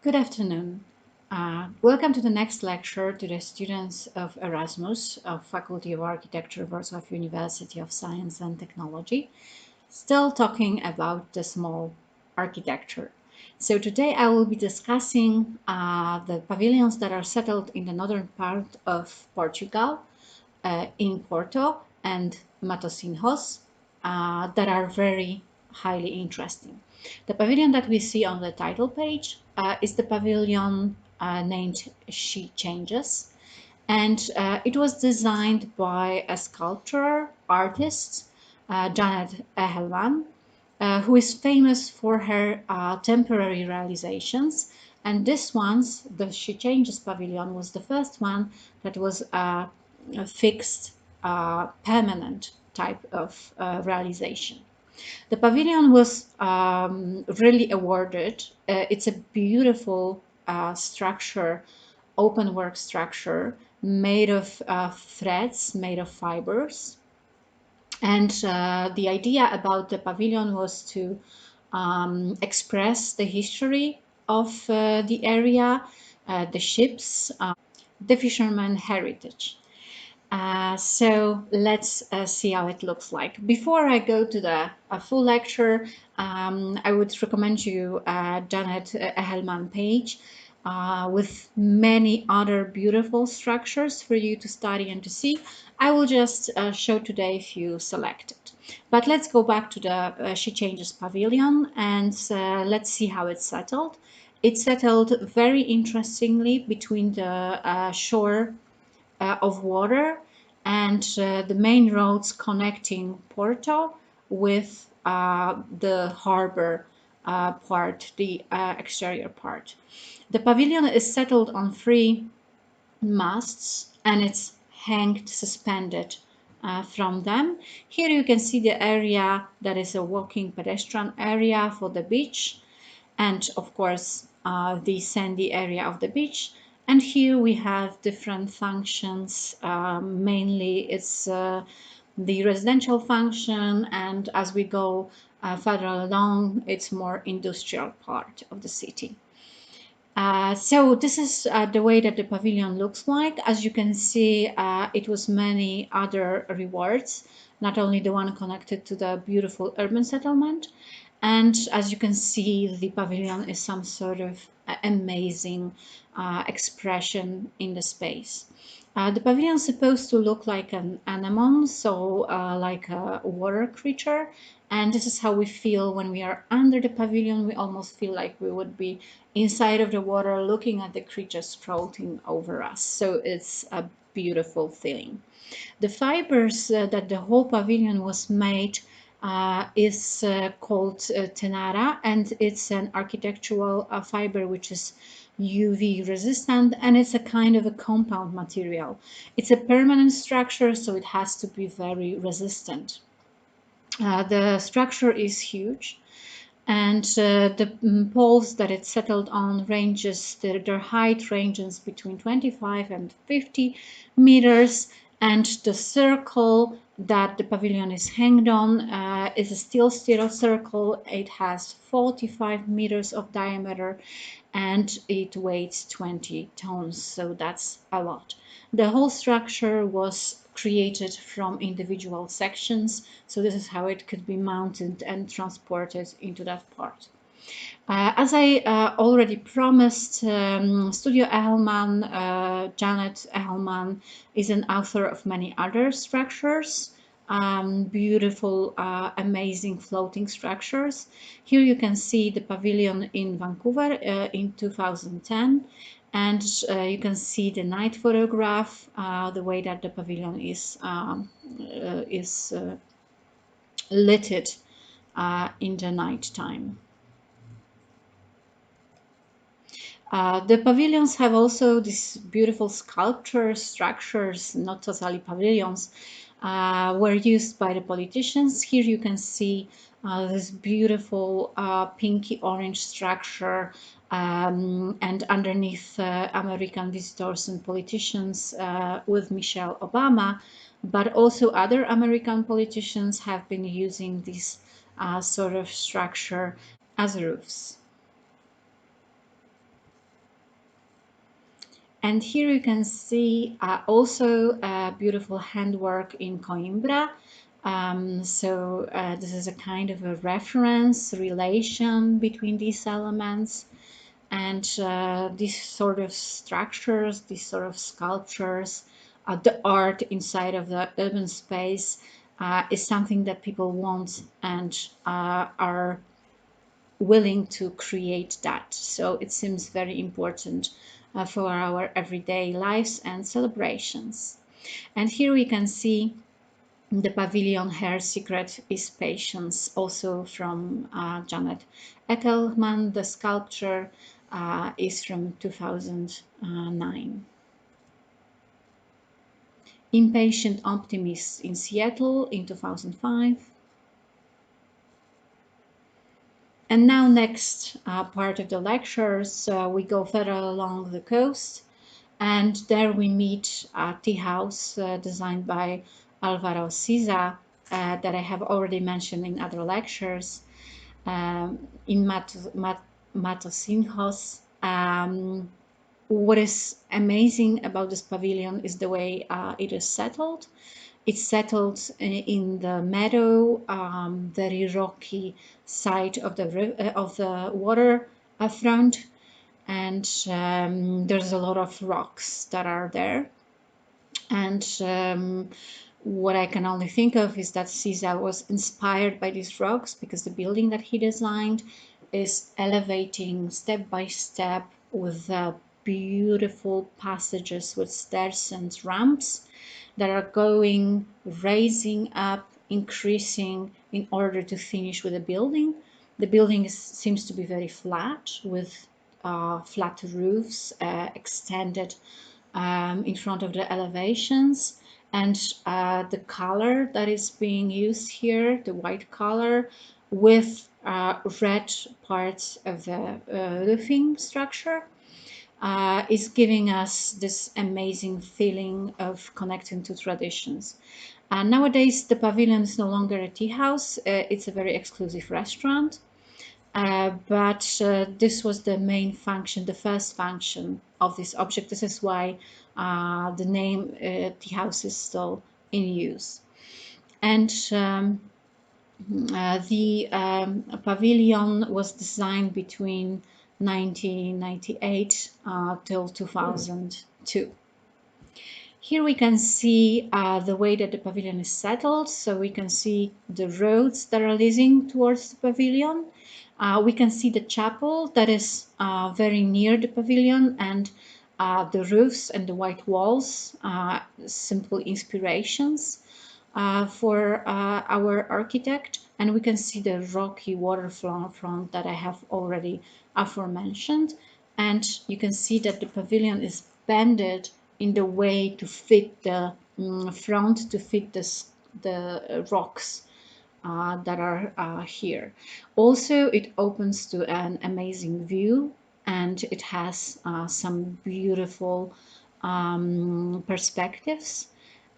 Good afternoon. Welcome to the next lecture to the students of Erasmus of Faculty of Architecture, Wroclaw University of Science and Technology, still talking about the small architecture. So today I will be discussing the pavilions that are settled in the northern part of Portugal, in Porto and Matosinhos, that are very highly interesting. The pavilion that we see on the title page is the pavilion named She Changes, and it was designed by a sculptor artist, Janet Ehelman, who is famous for her temporary realizations. And this one's, the She Changes Pavilion, was the first one that was a fixed, permanent type of realization. The pavilion was really awarded. It's a beautiful structure, open work structure made of threads, made of fibers. And the idea about the pavilion was to express the history of the area, the ships, the fisherman heritage. So let's see how it looks like. Before I go to the full lecture, I would recommend you Janet Ehelman page with many other beautiful structures for you to study and to see. I will just show today a few selected. But let's go back to the She Changes Pavilion and let's see how it's settled. It's settled very interestingly between the shore of water and the main roads connecting Porto with the harbor part, the exterior part. The pavilion is settled on three masts and it's hanged suspended from them. Here you can see the area that is a walking pedestrian area for the beach, and of course the sandy area of the beach. And here we have different functions. Mainly it's the residential function, and as we go further along, it's more industrial part of the city. So this is the way that the pavilion looks like. As you can see, it was many other rewards, not only the one connected to the beautiful urban settlement. And as you can see, the pavilion is some sort of amazing expression in the space. The pavilion is supposed to look like an anemone, so like a water creature. And this is how we feel when we are under the pavilion. We almost feel like we would be inside of the water looking at the creatures floating over us. So it's a beautiful feeling. The fibers that the whole pavilion was made is called tenara, and it's an architectural fiber which is UV resistant, and it's a kind of a compound material. It's a permanent structure, so it has to be very resistant. The structure is huge, and the poles that it settled on ranges, their height ranges between 25 and 50 meters, and the circle that the pavilion is hanged on is a steel circle. It has 45 meters of diameter and it weighs 20 tons, so that's a lot. The whole structure was created from individual sections, so this is how it could be mounted and transported into that part. As I already promised, Studio Ehelman, Janet Ehelman, is an author of many other structures, beautiful, amazing floating structures. Here you can see the pavilion in Vancouver in 2010, and you can see the night photograph, the way that the pavilion is lit in the night time. The pavilions have also these beautiful sculptures, structures, not totally pavilions, were used by the politicians. Here you can see this beautiful pinky orange structure, and underneath American visitors and politicians with Michelle Obama, but also other American politicians have been using this sort of structure as roofs. And here you can see also beautiful handwork in Coimbra. This is a kind of a reference relation between these elements, and these sort of structures, these sort of sculptures, the art inside of the urban space is something that people want and are willing to create that. So it seems very important for our everyday lives and celebrations. And here we can see the pavilion Her Secret is Patience, also from Janet Eckelman. The sculpture is from 2009. Impatient Optimist in Seattle in 2005. And now next part of the lectures, we go further along the coast, and there we meet a tea house designed by Alvaro Siza that I have already mentioned in other lectures in Matosinhos. What is amazing about this pavilion is the way it is settled. It's settled in the meadow, very rocky side of the water front, and there's a lot of rocks that are there. And what I can only think of is that Caesar was inspired by these rocks because the building that he designed is elevating step by step with beautiful passages with stairs and ramps that are going, raising up, increasing in order to finish with the building. The building seems to be very flat with flat roofs extended in front of the elevations, and the color that is being used here, the white color with red parts of the roofing structure, is giving us this amazing feeling of connecting to traditions. Nowadays, the pavilion is no longer a tea house, it's a very exclusive restaurant. But this was the main function, the first function of this object. This is why the name tea house is still in use. And the pavilion was designed between 1998 till 2002. Here we can see the way that the pavilion is settled. So we can see the roads that are leading towards the pavilion. We can see the chapel that is very near the pavilion, and the roofs and the white walls, simple inspirations for our architect. And we can see the rocky waterfront that I have already aforementioned. And you can see that the pavilion is bended in the way to fit the front, to fit the rocks that are here. Also, it opens to an amazing view, and it has some beautiful perspectives.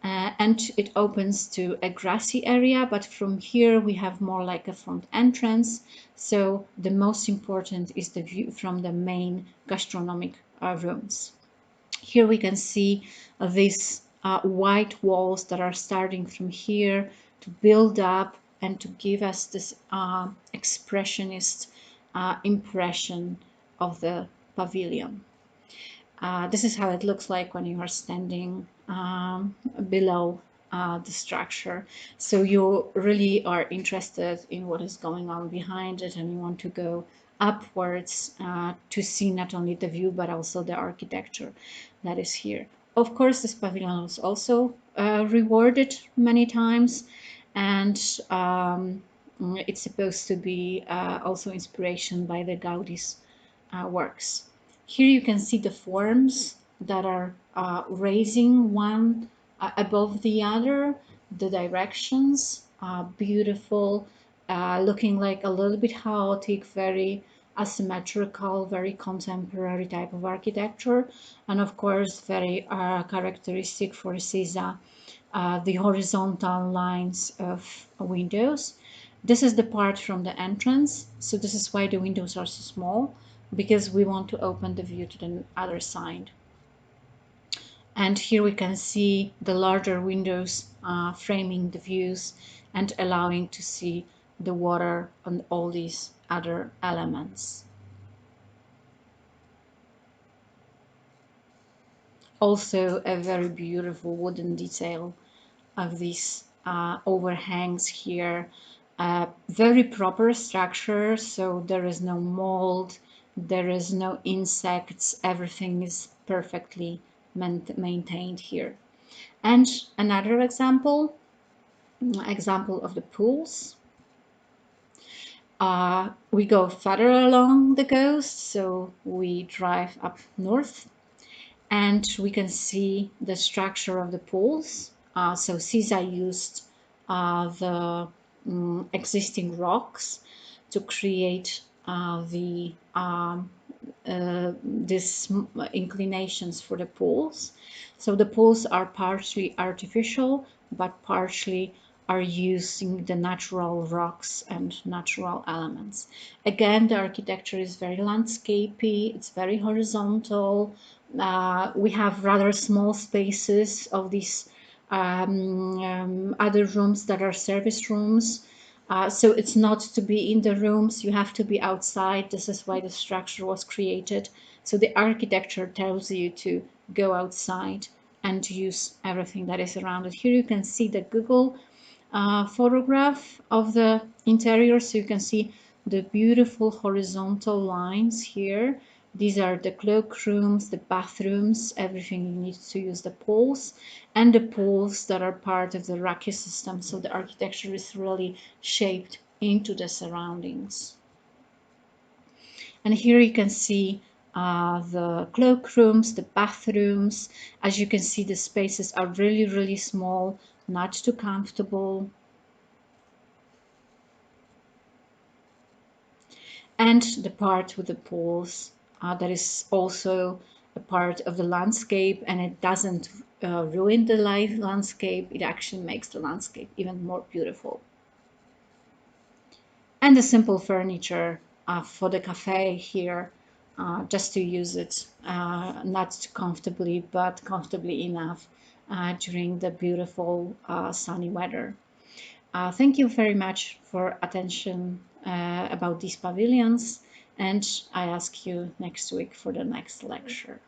And it opens to a grassy area, but from here we have more like a front entrance. So the most important is the view from the main gastronomic rooms. Here we can see these white walls that are starting from here to build up and to give us this expressionist impression of the pavilion. This is how it looks like when you are standing below the structure. So you really are interested in what is going on behind it, and you want to go upwards to see not only the view but also the architecture that is here. Of course, this pavilion was also rewarded many times, and it's supposed to be also inspiration by the Gaudi's works. Here you can see the forms that are raising one above the other, the directions, beautiful, looking like a little bit chaotic, very asymmetrical, very contemporary type of architecture, and of course very characteristic for Caesar, the horizontal lines of windows. This is the part from the entrance, so this is why the windows are so small, because we want to open the view to the other side. And here we can see the larger windows framing the views and allowing to see the water and all these other elements. Also a very beautiful wooden detail of these overhangs here. Very proper structure, so there is no mold, there is no insects, everything is perfectly maintained here. And another example of the pools. We go further along the coast, so we drive up north and we can see the structure of the pools. So CISA used the existing rocks to create the these inclinations for the pools. So the pools are partially artificial, but partially are using the natural rocks and natural elements. Again, the architecture is very landscapey, it's very horizontal. We have rather small spaces of these other rooms that are service rooms. So it's not to be in the rooms, you have to be outside. This is why the structure was created. So the architecture tells you to go outside and use everything that is around it. Here you can see the Google photograph of the interior. So you can see the beautiful horizontal lines here. These are the cloakrooms, the bathrooms, everything you need to use the pools, and the pools that are part of the Raki system. So the architecture is really shaped into the surroundings. And here you can see the cloakrooms, the bathrooms. As you can see, the spaces are really, really small, not too comfortable. And the part with the pools, that is also a part of the landscape, and it doesn't ruin the landscape. It actually makes the landscape even more beautiful. And the simple furniture for the cafe here, just to use it not too comfortably, but comfortably enough during the beautiful sunny weather. Thank you very much for attention about these pavilions, and I ask you next week for the next lecture.